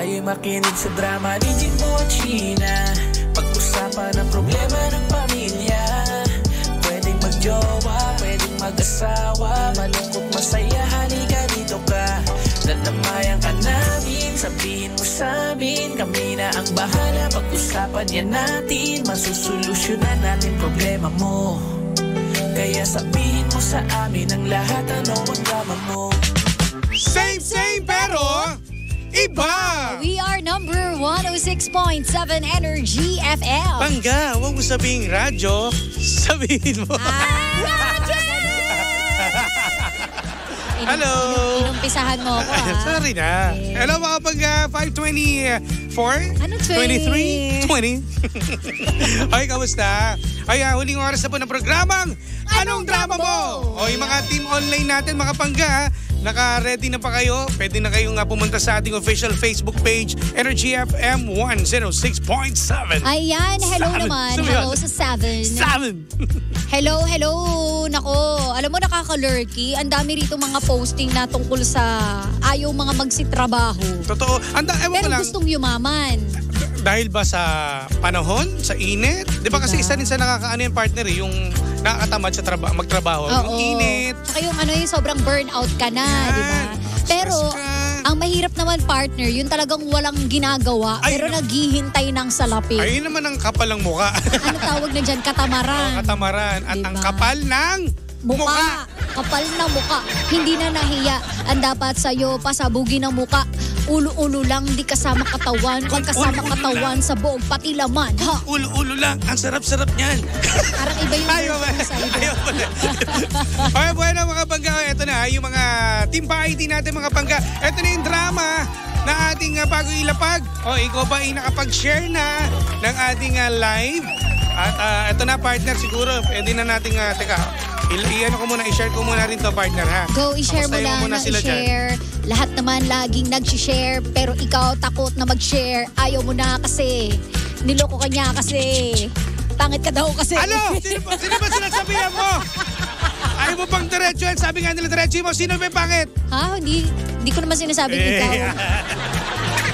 Tayo'y makinig sa drama ni Jimbo at Sheena. Pag-usapan ang problema ng pamilya. Pwedeng magjowa, pwedeng mag-asawa. Malungkot, masaya, halika dito ka. Dadamayan ka namin, sabihin mo sa amin. Kami na ang bahala, pag-usapan yan natin. Masusolusyonan natin problema mo. Kaya sabihin mo sa amin ang lahat, ano ang drama mo. Same pero iba! We are number 106.7 Energy FM. Pangga, huwag mo sabihing radyo, sabihin mo. Hello! Inumpisahan mo ako Sorry na. Okay. Hello mga Pangga, 5:24? Ano 23? 20? Okay, kamusta? Ay, huling oras na po ng programang Anong Drama Mo? O, yung mga team online natin, mga Pangga, naka-ready na pa kayo? Pwede na kayong pumunta sa ating official Facebook page, Energy FM 106.7. Ayan, hello naman. Hello sa 7. Hello. Nako, alam mo nakaka-lurky. Ang dami rito mga posting na tungkol sa ayaw mga magsitrabaho. Totoo. Ewan Pero ko lang, gustong yumaman. dahil ba sa panahon, sa init? Di ba kasi isa din sa nakakaano yung partner yung nakakatamad sa magtrabaho. Yung init. Tsaka yung sobrang burnout ka na, di ba? Pero ang mahirap naman partner, yun talagang walang ginagawa pero naghihintay ng salapi. Ayun naman ang kapal ng muka. Ano tawag na dyan? Katamaran. Katamaran. At Diba? ang kapal ng muka. Kapal na muka. Hindi na nahiya. Ang dapat sa'yo, pasabugin ng muka. Ulo-ulo lang, di kasama katawan. Kung kasama katawan sa buong pati laman. Ha? Ulo-ulo lang. Ang sarap-sarap niyan. Parang iba yung Ayaw ba? Okay, bueno mga Pangga. Ito na yung mga team pa-ID natin mga Pangga. Ito na yung drama na ating bago ilapag. O, ikaw ba ay nakapag-share na ng ating live? At ito na partner, siguro pwede na nating, i-share ko muna rin to partner ha. Go, i-share mo lang na i-share. Lahat naman laging nag-share pero ikaw takot na mag-share. Ayaw mo na kasi. Niloko ka niya kasi. Pangit ka daw kasi. Ano? Sino ba sinasabihan mo? Ayaw mo pang diretso yan? Sabi nga nila diretso mo, sino ba yung pangit? Ha? Hindi ko naman sinasabing ikaw.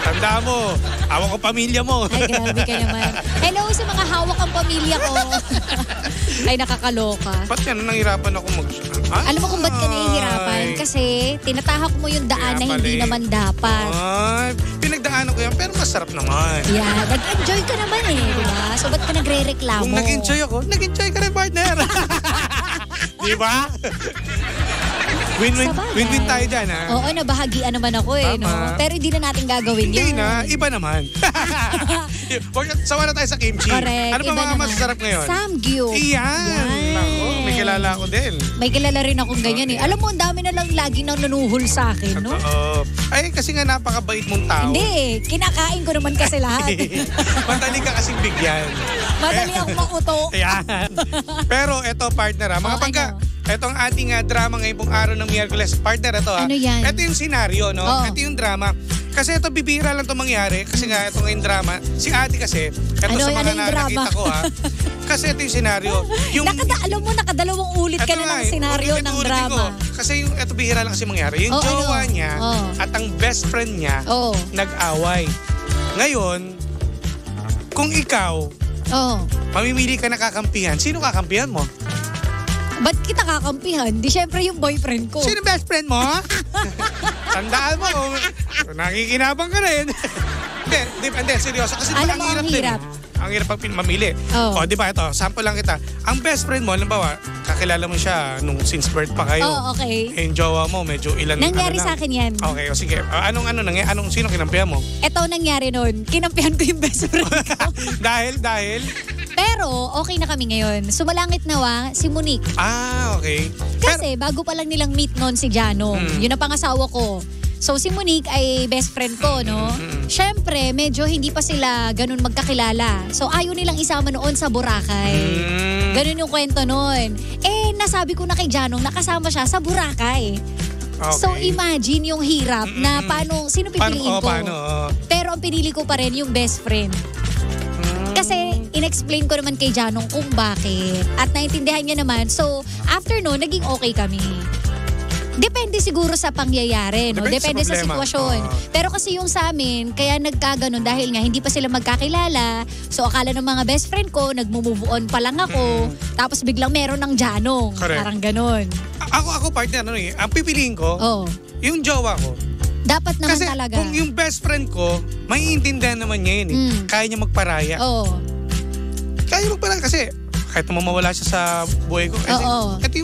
Tanda mo, hawak ko pamilya mo. Ay, grabe ka naman. Hello sa mga hawak ang pamilya ko. Ay, nakakaloka. Ba't yan? Nahihirapan ako Alam mo kung ba't ka nahihirapan? Kasi tinatahak mo yung daan na hindi naman dapat. Ay, pinagdaanan ko yan, pero masarap naman. Yeah, nag-enjoy ka naman di ba? So, ba't ka nagre-reklamo? Kung nag-enjoy ako, nag-enjoy ka rin, partner. Di ba? Win-win tayo dyan, ha? Oo, nabahagian naman ako no? Pero hindi na natin gagawin Hindi yun. na, iba naman. Sawa na tayo sa kimchi. Correct, ano ba mga masasarap ngayon? Samgyup. Iyan. Nako, may kilala ako din. May kilala rin akong ganyan Alam mo, ang dami na lang lagi nang nanuhol sa akin, no? Oo. Ay, kasi nga napakabait mong tao. Hindi, kinakain ko naman kasi lahat. Madali ka kasing bigyan. Madali akong mauto. Ayan. Pero eto partner mga Pangga. Etong ating drama ngayong pong araw ng Miyerkules. Partner, ito Ano yan? Ito yung senaryo, no? Oh. Ito yung drama. Kasi ito, bibihira lang ito mangyari. Kasi nga, ito ngayong drama. Si ate kasi, ito sa mga nakikita ko kasi ito yung senaryo. Alam mo, nakadalawang ulit ka na ng senaryo ng drama. Kasi ito bihira lang kasi mangyari. Yung jowa niya at ang best friend niya nag-away. Ngayon, kung ikaw, mamimili ka na kakampihan, sino kakampihan mo? Ba't kita kakampihan? Di syempre yung boyfriend ko. Sino best friend mo? Tandaan mo, nakikinabang ka rin. Hindi, seryoso. Kasi alam mo, ang hirap. Ang hirap pag mamili. O, di ba, ito, sample lang kita. Ang best friend mo, halimbawa, kakilala mo siya nung since birth pa kayo. Okay. Yung jowa mo, medyo ilan. Nangyari sa akin yan. Okay, o sige. Sino kinampihan mo? Ito nangyari nun. Kinampihan ko yung best friend ko. Dahil? Pero, okay na kami ngayon. Sumalangit nawa si Monique. Okay. Kasi, bago pa lang nilang meet noon si Janong. Yun ang pangasawa ko. So, si Monique ay best friend ko, no? Siyempre, medyo hindi pa sila ganun magkakilala. So, ayaw nilang isama noon sa Boracay. Ganun yung kwento noon. Nasabi ko na kay Janong, nakasama siya sa Boracay. Okay. So, imagine yung hirap na sino pipiliin ko? Paano? Pero ang pinili ko pa rin yung best friend. Kasi, in-explain ko naman kay Janong kung bakit. At naintindihan niya naman. So, after no, naging okay kami. Depende siguro sa pangyayari, no? Depende Depende sa sa problema. sitwasyon. Pero kasi yung sa amin, kaya nagkaganon dahil nga hindi pa sila magkakilala. So akala ng mga best friend ko, nagmo-move on pa lang ako. Tapos biglang meron ng Janong. Correct. Parang ganon. Ako partner, ang pipiliin ko, Oh. yung jowa ko. Dapat naman Kasi talaga. kung yung best friend ko, maiintindihan naman niya yun eh. Kaya niya magparaya. Oh. Kaya magparaya kasi kahit mawala siya sa buhay ko. Kasi Oo. ito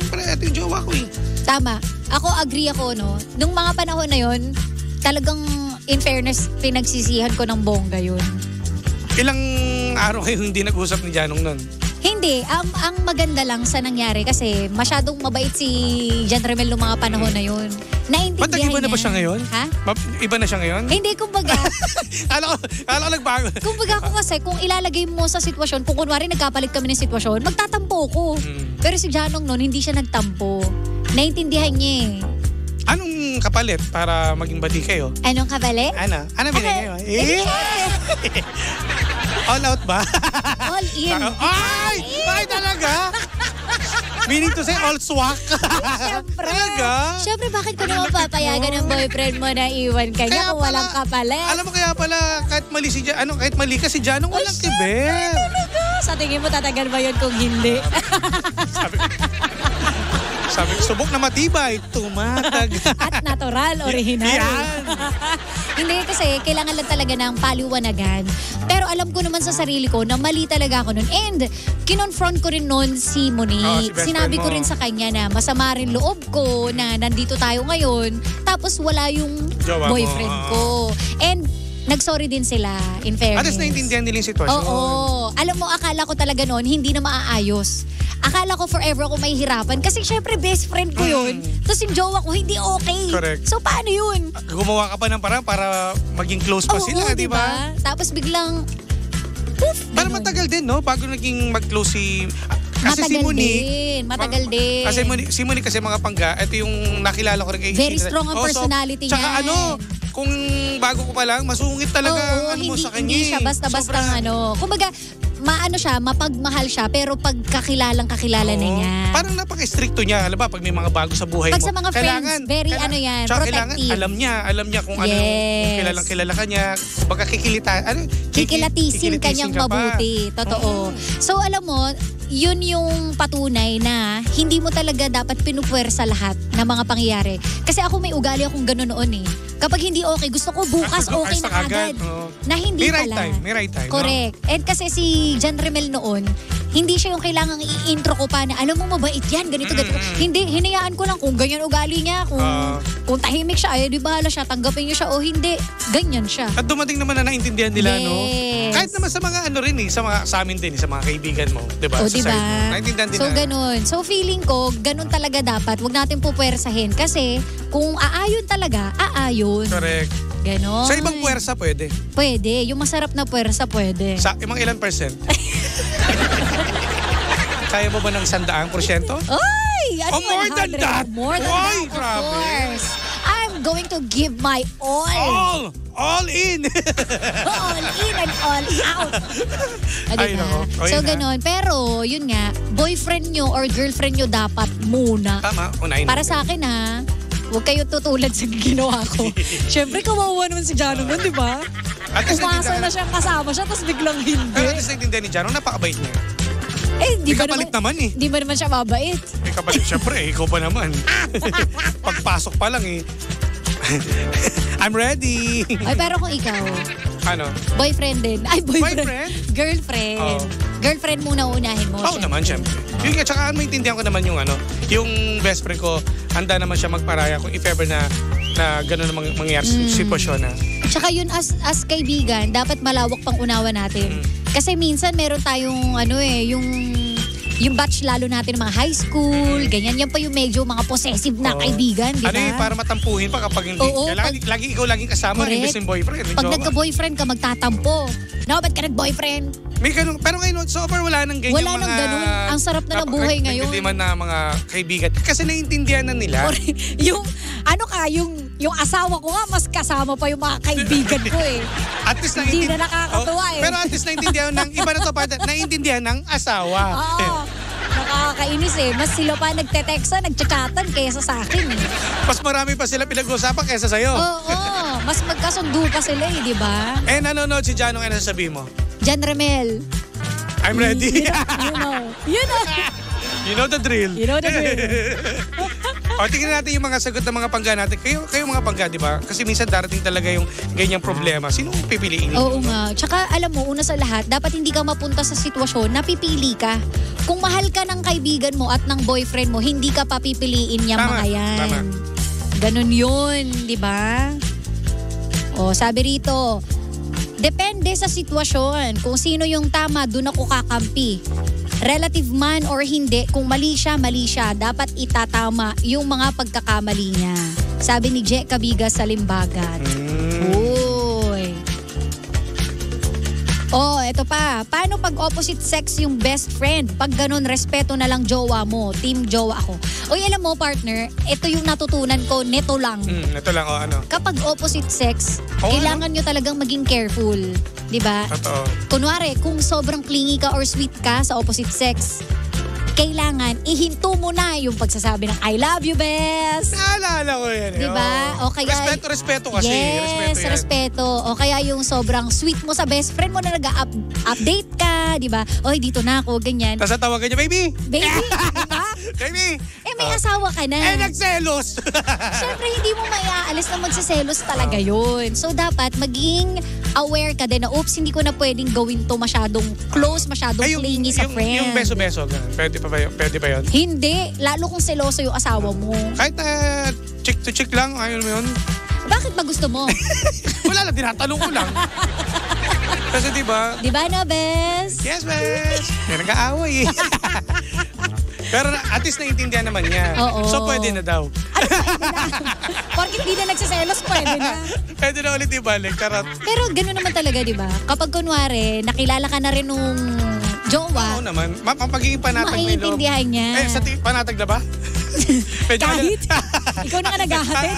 yung jowa ko eh. Tama. Ako agree ako, no? Nung mga panahon na yon, talagang in fairness, pinagsisihan ko ng bongga yun. Ilang araw kayo hindi nag-usap ni Janong nun? Hindi. Ang maganda lang sa nangyari kasi masyadong mabait si John Remel nung mga panahon na yun. Naintindihan Ba't nag-iba na ba siya ngayon? Ha? Iba na siya ngayon? Hindi, kumbaga. Kala ko nagbago. Kumbaga ako kasi, kung ilalagay mo sa sitwasyon, kung kunwari nagkapalit kami ng sitwasyon, magtatampo ko. Pero si Janong noon, hindi siya nagtampo. Naintindihan niya eh. Anong kapalit para maging bati kayo? Anong kabali? Ano binigay mo? All out ba? All in. Ay talaga? Meaning to say all swak? Siyempre. Talaga? Siyempre, bakit ko naman papayagan ng boyfriend mo na iwan ka niya kung walang kapalit? Alam mo kaya pala, kahit mali ka si Janong, walang kiber. Sa tingin mo, tatagal ba yun kung hindi? Sabi ko, subok na matibay, tumatag. At natural, original. Yan. Hindi kasi, kailangan lang talaga ng paliwanagan. Pero alam ko naman sa sarili ko na mali talaga ako nun. And kinonfront ko rin nun si Monique. Si best Sinabi friend ko mo. rin sa kanya na masama rin loob ko na nandito tayo ngayon. Tapos wala yung Jowa mo. boyfriend ko. And nagsorry din sila, in fairness. At least naintindihan nila yung sitwasyon. Oo. Alam mo, akala ko talaga noon, hindi na maaayos. Akala ko forever ako mahihirapan. Kasi syempre, best friend ko yun. Tapos yung jowa ko, hindi okay. Correct. So, paano yun? Gumawa ka pa ng paraan para maging close pa Oo, sila, di ba? Tapos biglang, poof! Para ganun. matagal din, no? Bago naging mag-close si... Kasi si Monique... Matagal din. Kasi si Monique kasi mga pangga, ito yung nakilala ko rin kay Very strong ang personality niya. Tsaka kung bago ko pa lang, masungit talaga Oo, mo sa kanya. hindi siya basta-basta Kumbaga, maano siya, mapagmahal siya, pero pagkakilalang kakilala na niya. Parang napaka-stricto niya. Alam ba, pag may mga bago sa buhay Pag mo. sa mga friends, very yan, tsaka protective. Alam niya kung ano, Yes. kung kilala ka niya. Baka Kikilatisin kanyang ka pa. mabuti. Totoo. So alam mo, yun yung patunay na hindi mo talaga dapat pinupuwersa lahat ng mga pangyayari. Kasi ako may ugali akong gano'n noon eh. Kapag hindi okay, gusto ko bukas okay na agad. Na hindi May right pala. time, may right time. Correct. And kasi si John Remel noon, hindi siya yung kailangang i-intro ko pa na alam mo mabait yan, ganito. Hindi, hinayaan ko lang kung ganyan ugali niya, kung tahimik siya, ay di bahala siya, tanggapin niyo siya o hindi, ganyan siya. At dumating naman na naintindihan nila, no? Yes. Kahit naman sa mga sa amin din, sa mga kaibigan mo, 'di ba? O, Sa diba? side mo. Naintindihan din So, na. ganun. So, feeling ko, ganun talaga dapat. Huwag natin pupwersahin. Kasi, kung aayon talaga, aayon. Correct. Ganon. Sa ibang puwersa, pwede. Pwede. Yung masarap na puwersa, pwede. Sa ibang ilan percent? Kaya mo ba ng 100%? Ay! Ano, more than 100? that? More than Why? that, of Grabe. course. I'm going to give my all. All in! All in and all out. Ay, nako. O, So, yun na. ganon. Pero, yun nga, boyfriend nyo or girlfriend nyo dapat muna. Tama, unahin. Para sa akin ha, huwag kayo tutulad sa ginawa ko. Siyempre, kawawa naman si Jano nun, di ba? At least Umasa na naintindihan- siyang kasama siya, tapos biglang Pero hindi. at least naintindihan ni Jano, napakabait niya. Di May kapalit naman eh. Di ba naman siya mabait? May kapalit, syempre, ikaw pa naman. Pagpasok pa lang eh. I'm ready. Ay, pero kung ikaw, Ano? boyfriend din. Ay, boyfriend. Boyfriend? Girlfriend. Oo. Girlfriend muna unahin mo. Oo naman, syempre. Yung nga, tsaka maintindihan ko naman yung best friend ko, handa naman siya magparaya kung if ever na gano'n na mangyayari sa sitwasyon na. Tsaka yun as kaibigan, dapat malawak pang unawa natin. Kasi minsan meron tayong yung batch lalo natin mga high school, ganyan. Yan pa yung medyo mga possessive na kaibigan, di ba? Ano para matampuhin pa kapag hindi. Oo, lagi ikaw laging kasama, Correct. imbes yung boyfriend. yung Pag jowa. nagka-boyfriend ka, magtatampo. No, ba't ka nag-boyfriend? May ganun. Pero ngayon, so far wala nang ganyan Wala mga... nang ganun. Ang sarap na ng buhay ngayon. Nagdidiman na mga kaibigan. Kasi naiintindihan na nila. Or, yung asawa ko nga, mas kasama pa yung mga kaibigan ko eh. At least Hindi na nakakatuwa eh. Pero at least naiintindihan ng iba na to, partner, naiintindihan ng asawa. Oo. Nakakainis eh. Mas sila pa nagte-textan, nagchat-chatan kaysa sa akin eh. Mas marami pa sila pinag-usapan kaysa sa'yo. Oo. Mas magkasundo pa sila eh, di ba? Eh, nanonood si Janong, ano sasabihin mo? Jan Remel. I'm ready. You know. You know the drill. You know the drill. O, tingnan natin yung mga sagot ng mga pangga natin. Kayo mga pangga, di ba? Kasi minsan darating talaga yung ganyang problema. Sino pipiliin niyo? Oo nga. Tsaka alam mo, una sa lahat, dapat hindi ka mapunta sa sitwasyon na pipili ka. Kung mahal ka ng kaibigan mo at ng boyfriend mo, hindi ka papipiliin niya mga yan. Tama. Ganun yun, di ba? O, sabi rito, depende sa sitwasyon. Kung sino yung tama, dun ako kakampi. Relative man or hindi, kung mali siya, dapat itatama yung mga pagkakamali niya. Sabi ni Je Cabigas sa Limbagat. Uy. Oh, eto pa. Paano pag opposite sex yung best friend? Pag ganun, respeto na lang jowa mo. Team jowa ako. Uy, alam mo partner, ito yung natutunan ko, neto lang. Ito lang, ano? Kapag opposite sex, kailangan nyo talagang maging careful. Diba? Totoo. Kunwari, kung sobrang clingy ka or sweet ka sa opposite sex, kailangan ihinto mo na yung pagsasabi ng I love you, best. Naalala ko yan. Diba? O kaya, Respeto kasi. Yes, respeto. O kaya yung sobrang sweet mo sa best friend mo na nag-update ka, diba? Oy, dito na ako, ganyan. Tapos tawagan niya, baby! Baby, diba? Baby! Eh, may asawa ka na. Nagselos! Siyempre, hindi mo maiaalis na magsiselos talaga yun. So, dapat maging aware ka din na, oops, hindi ko na pwedeng gawin to masyadong close, masyadong clingy sa friend. Yung beso-beso, pwede ba yun? Hindi. Lalo kung seloso yung asawa mo. Kahit chick to chick lang, ayaw mo yun. Bakit ba gusto mo? Wala lang, tinatanong ko lang. Kasi diba? Diba na, bes? Yes, bes. May nag-aaway eh. Pero at least naiintindihan naman niya. Oo. So pwede na daw. Ano pwede na? Porkit di na nagsiselos, pwede na. Pwede na ulit ibalik. Charot. Pero gano'n naman talaga, di ba? Kapag kunwari, nakilala ka na rin nung jowa. Oo naman. Pagiging panatag may loob. Maiintindihan niya. Sa panatag na ba? Kahit? Ikaw na nga naghahatid.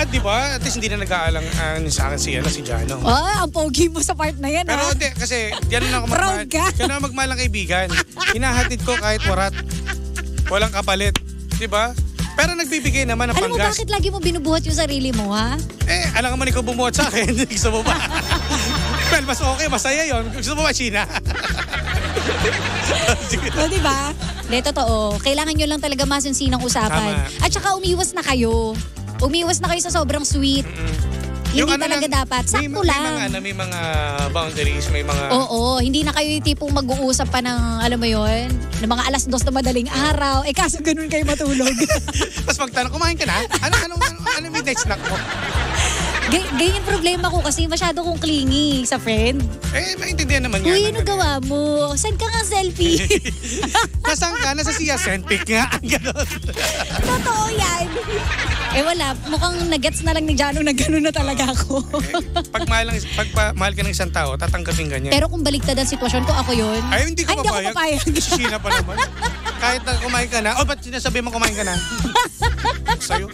Di ba? At least hindi na nag-aalang sa akin si Jano. Oh, ang pogi mo sa part na yan. Pero hindi, kasi yan na ako Proud ka? Yan na magmahal ng kaibigan. Hinahatid ko kahit warat. Walang kapalit. Di ba? Pero nagbibigay naman ng Alam mo, panggas. bakit lagi mo binubuhat yung sarili mo, ha? Alam naman ikaw bumuhat sa akin. Gusto mo ba? Well, mas okay, masaya yon. Gusto mo ba, Sheena? O, diba? Hindi, totoo. Kailangan nyo lang talaga masinsinang usapan. Tama. At saka umiwas na kayo. Umiwas na kayo sa sobrang sweet. Hindi talaga dapat. Sakto lang. May mga boundaries, may mga... Oo, hindi na kayo yung tipong mag-uusap pa ng, alam mo yun, ng mga 2:00 na madaling araw. Kaso ganun kayo matulog. Tapos magtanong, kumain ka na? Ano midnight snack mo? Ganyan problema ko kasi masyado kong clingy sa friend. Maintindihan naman yan. Uy, ano gawa mo? Saan ka nga selfie? Nasaan ka? Nasa siya, sendpic nga. Ganon. Totoo yan. Wala. Mukhang nagets na lang ni Jano na gano'n na talaga ako. Pag mahal ka ng isang tao, tatanggapin ganyan. Pero kung baliktad ang sitwasyon ko, ako yun. Hindi ko papayag. Sheena pa naman. Kahit na kumain ka na. Ba't sinasabi mo kumain ka na? Sa'yo.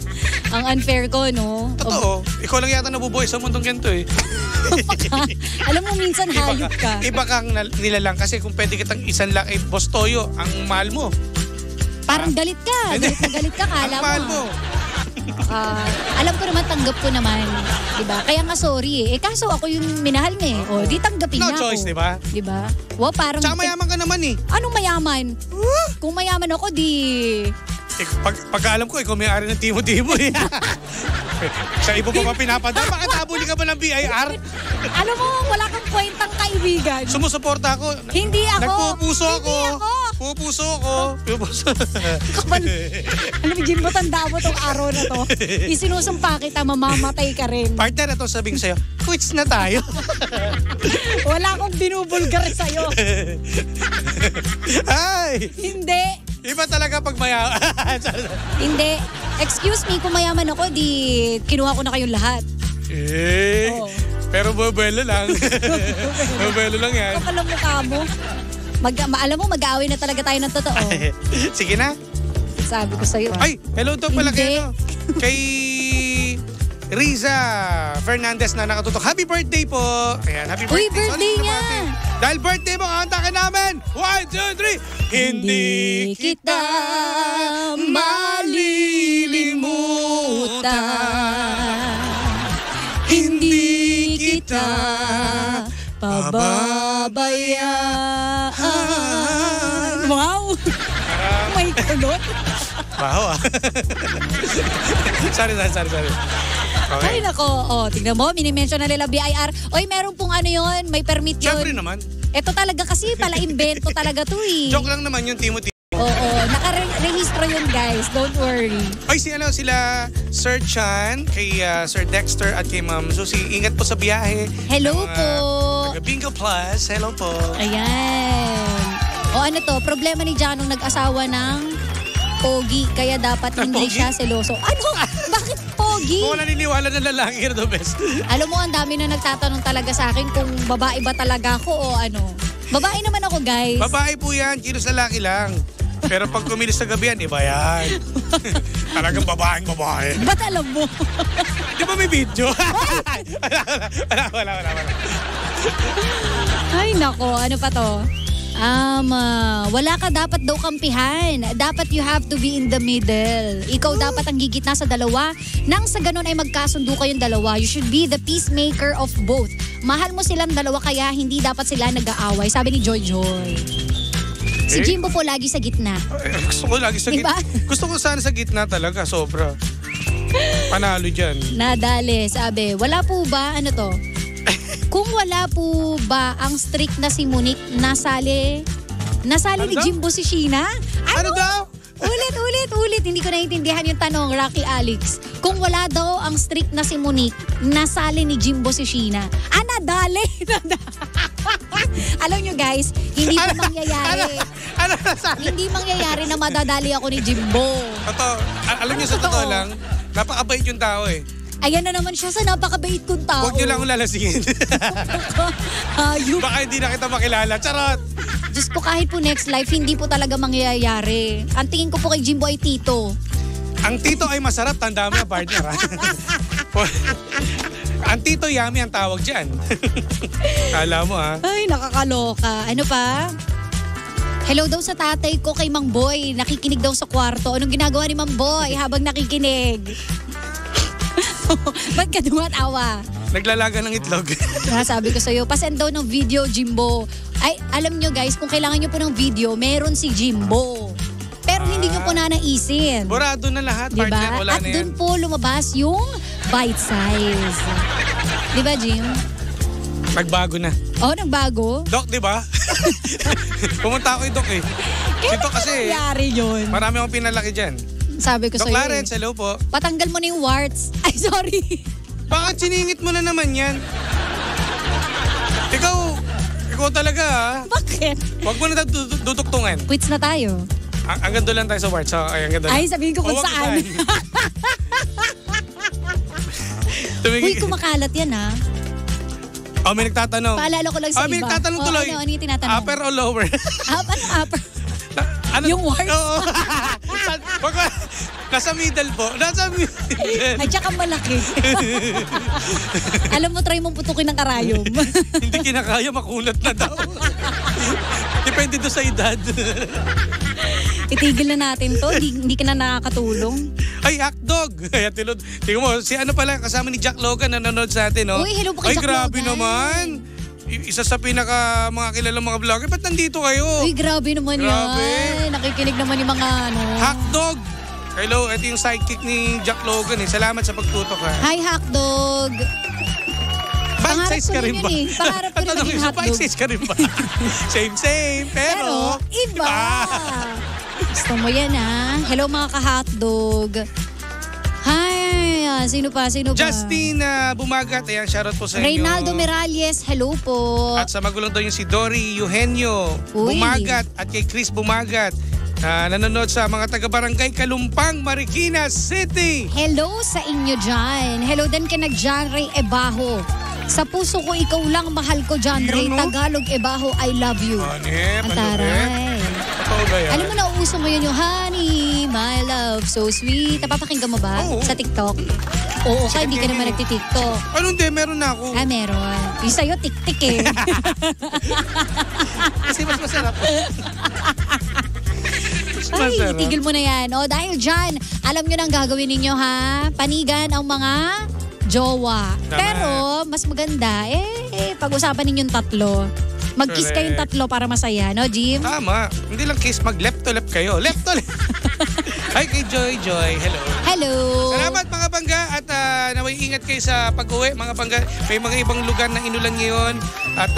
Ang unfair ko, no? Totoo. Ikaw lang yata nabubuhay sa mundong ganito eh. Alam mo, minsan hayop ka. Iba kang nilalang kasi kung pwede kitang isan lang, Boss Toyo, ang mahal mo. Parang galit ka. Galit ka, kala mo. Ang mahal mo. Alam ko naman, tanggap ko naman. Diba? Kaya nga sorry eh. Kaso ako yung minahal niya eh. O, di tanggapin niya ako. No choice, diba? Diba? Wow, parang... Tsaka mayaman ka naman eh. Anong mayaman? Kung mayaman ako, di... Pagkaalam ko, ikaw may-ari ng Timo-Timo eh. Sa iba pa pinapadala. Bakit nabuli ka ba ng BIR? Alam mo, wala kang kwentang kaibigan. Sumusuporta ako. Hindi ako. Nagpupuso ako. Hindi ako. Pupuso ako. Kapal. Alam mo, Jim, matanda mo tong araw na to. Isinusumpa kita, mamamatay ka rin. Partner, ito sabihin sa'yo, quits na tayo. Wala akong binubulgar sa'yo. Ay! Hindi. Iba talaga pag mayaman. Hindi. Excuse me, kung mayaman ako, di kinuha ko na kayong lahat. Oh. Pero bobelo lang. Bobelo lang yan. Kapal ang mukha mo. Alam mo, mag-aaway na talaga tayo ng totoo. Sige na. Sabi ko sa'yo. Ay, hello to pala Hindi. kay Riza Fernandez na nakatutok. Happy birthday po. Ayan, happy Uy, birthday. birthday Solid na niya. birthday. Dahil birthday mo, kanta ka namin. 1, 2, 3. Hindi kita malilimutan. Hindi kita pababayaan. Wow! May kulot. Wow. sorry. Okay. Ay nako, tingnan mo, minimension na nila BIR. Oy, meron pong ano yun, may permit yun. Siyempre naman. Ito talaga kasi, pala-invento talaga to eh. Joke lang naman yung Timothy. Oo, naka-rehistro yun guys, don't worry. Ay, sila Sir Chan, kay Sir Dexter at kay Ma'am Susie. Ingat po sa biyahe. Hello Ng, po. Bingo Plus. Hello po. Ayan. O ano to, problema ni Janong nag-asawa ng pogi, kaya dapat hindi Pogi? siya seloso. Ano? Bakit pogi? Kung naniniwala na lalaki na the best. Alam mo, ang dami na nagtatanong talaga sa akin kung babae ba talaga ako o ano. Babae naman ako, guys. Babae po yan, kilos lalaki lang. Pero pag kumilos sa gabi yan, iba yan. Talagang babae. Ba't alam mo? Di ba may video? wala. Ay, nako. Ano pa to? Wala ka dapat daw kampihan. Dapat you have to be in the middle. Ikaw dapat ang gigitna sa dalawa. Nang sa ganun ay magkasundo kayong dalawa. You should be the peacemaker of both. Mahal mo silang dalawa kaya hindi dapat sila nag-aaway. Sabi ni Joy Joy. Si Jimbo po lagi sa gitna. Gusto ko lagi sa Diba? gitna. Gusto ko sana sa gitna talaga, sobra. Panalo dyan. Nadali, sabi. Wala po ba, ano to? Kung wala po ba ang strict na si Monique, nasali ni daw? Jimbo si Sheena? Ano daw? Ulit. Hindi ko naiintindihan yung tanong, Rocky Alex. Kung wala daw ang strict na si Monique, nasali ni Jimbo si Sheena. Nadali. Alam nyo guys, hindi po mangyayari. Ano nasali? Hindi mangyayari na madadali ako ni Jimbo. Alam niyo sa totoo lang, napakabait yung tao eh. Ayan na naman siya sa napakabait kong tao. Huwag niyo lang lalasingin. Ayun. Baka hindi na kita makilala. Charot! Diyos ko, kahit po next life, hindi po talaga mangyayari. Ang tingin ko po kay Jimbo ay tito. Ang tito ay masarap, tanda mo na partner ha. Ang tito yummy ang tawag dyan. Alam mo ha. Ay, nakakaloka. Ano pa? Hello daw sa tatay ko kay Mang Boy. Nakikinig daw sa kwarto. Anong ginagawa ni Mang Boy habang nakikinig? Ba't ka dumatawa? Naglalaga ng itlog. Sabi ko sa'yo, pasend daw ng video, Jimbo. Ay, alam nyo guys, kung kailangan nyo po ng video, meron si Jimbo. Pero hindi nyo po nanaisin. Burado na lahat, Diba? partner. Wala At na yan. dun po lumabas yung bite size. Diba, Jim? Nagbago na. Oh, nagbago? Doc, di ba? Pumunta ako kay Doc eh. Si Doc kasi, nangyari yun? marami akong pinalaki dyan. Sabi ko Doc sa'yo. Clarence, hello po. Patanggal mo na yung warts. Ay, sorry. Bakit siningit mo na naman yan? Ikaw talaga ha. Bakit? Huwag mo na duduktungan. Quits na tayo. Ang gando lang tayo sa warts. Ay, ang gando lang. Ay, sabihin ko kung Huwag saan. Uy, kumakalat yan ha. Oh, may nagtatanong. Paalala ko lang sa may iba. nagtatanong tuloy. Ano yung tinatanong? Upper or lower? Upper. Ano? Yung warts? Oo. Nasa middle po. Nasa middle. Ay, tsaka malaki. Alam mo, try mong putukin ng karayom. Hindi kinakaya, makunat na daw. Depende doon sa edad. Itigil na natin to. Hindi ka na nakakatulong. Ay, hotdog. Kaya tingnan mo, si ano pala, kasama ni Jack Logan na nanonood sa atin, no? Uy, hello po kay Jack grabe Logan. naman. Isa sa pinaka mga kilalang mga vlogger. Ba't nandito kayo? Uy, grabe naman Grabe. yan. Nakikinig naman yung mga ano. Hotdog. Hello, ito yung sidekick ni Jack Logan eh. Salamat sa pagtutok ha. Hi, hotdog. Pangarap Bite size ko ka rin rin yun ba? eh. Pangarap ko rin Tatanungin maging siya, hotdog. bite size ka rin ba? Same, pero iba. Gusto mo yan ha? Hello mga ka-hotdog. Hi, sino pa? Justin Bumagat, ayan, shoutout po sa inyo. Reynaldo Miralles, hello po. At sa magulang daw yung si Dory Eugenio Uy. Bumagat at kay Chris Bumagat. Nanonood sa mga taga-barangay Kalumpang, Marikina City. Hello sa inyo dyan. Hello din kay John Ray Ebaho. Sa puso ko, ikaw lang mahal ko, John Ray. Yun, no? Tagalog Ebaho, I love you. Hanep, Ang taray. Totoo ba yan? Alam mo na, uuso ngayon yung Honey, my love, so sweet. Napapakinggan mo ba Oo. sa TikTok? Oo ka, hindi ka Sikat naman yun. nagtitiktok. Ano hindi, meron na ako. Ah, meron. Yung sa'yo, tik-tik eh. Kasi mas masarap. Mas Ay, masarap. tigil mo na yan. O, dahil dyan, alam nyo nang gagawin ninyo ha. Panigan ang mga jowa. Tama. Pero, mas maganda, pag-usapan ninyong tatlo. Mag-kiss Correct. kayong tatlo para masaya, no, Jim? Tama. Hindi lang kiss, mag-left to left kayo. Left to left. Hi kay Joy. Hello. Hello! Salamat mga bangga at naway ingat kayo sa pag-uwi mga bangga. May mga ibang lugar na inulan ngayon at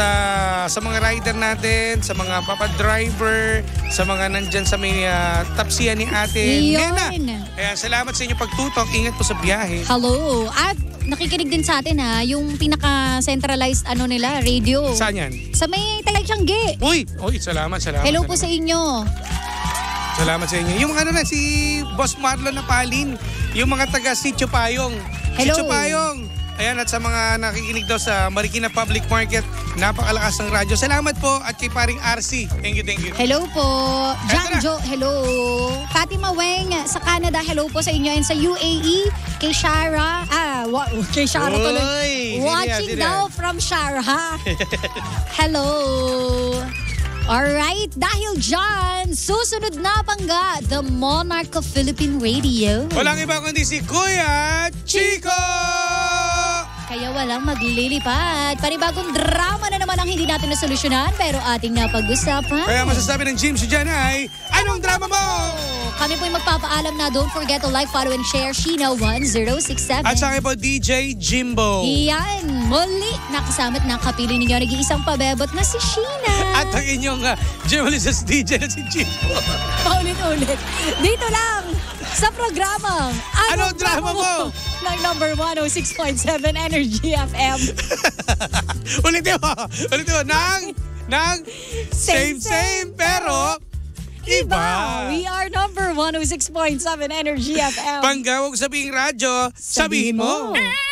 sa mga rider natin, sa mga driver, sa mga nandyan sa may tapsiyan ni ate Yun. Nena. Kaya salamat sa inyong pagtutok. Ingat po sa biyahe. Hello! At nakikinig din sa atin ha, yung pinaka-centralized nila, radio. Saan yan? Sa may Talaytiangge. Uy, salamat. Hello po sa inyo. Salamat sa inyo. Yung si Boss Marlon Napalin, yung mga taga Sitio Payong. Hello. Sitio Payong. Ayan, at sa mga nakikinig daw sa Marikina Public Market, napakalakas ng radyo. Salamat po at kay paring RC. Thank you. Hello po. Eto John na. Jo, hello. Fatima Weng sa Canada, hello po sa inyo. And sa UAE, kay Shara. Kay Shara tuloy. Uy, Watching sino yan? daw from Shara. Hello. Alright, dahil dyan, susunod na bangga, the Monarch of Philippine Radio. Walang iba kundi si Kuya Chico! Kaya walang maglilipad. Panibagong drama na naman ang hindi natin nasolusyonan, pero ating napag-usapan. Kaya masasabi ng Jim si Jan ay, anong drama mo? Kami po'y magpapaalam na don't forget to like, follow, and share Sheena 1067. At sa akin po, DJ Jimbo. Iyan, muli nakasama at nakapili ninyo nag-iisang pabebot na si Sheena. At ang inyong Gemelis's DJ na si Jimbo. Paulit-ulit. Dito lang sa programang Anong drama mo? ng number 106.7 Energy FM. Ulitin mo. Nang same pero iba. We are number 106.7 Energy FM. Pangga, huwag sabihin radyo, sabihin mo. Energy!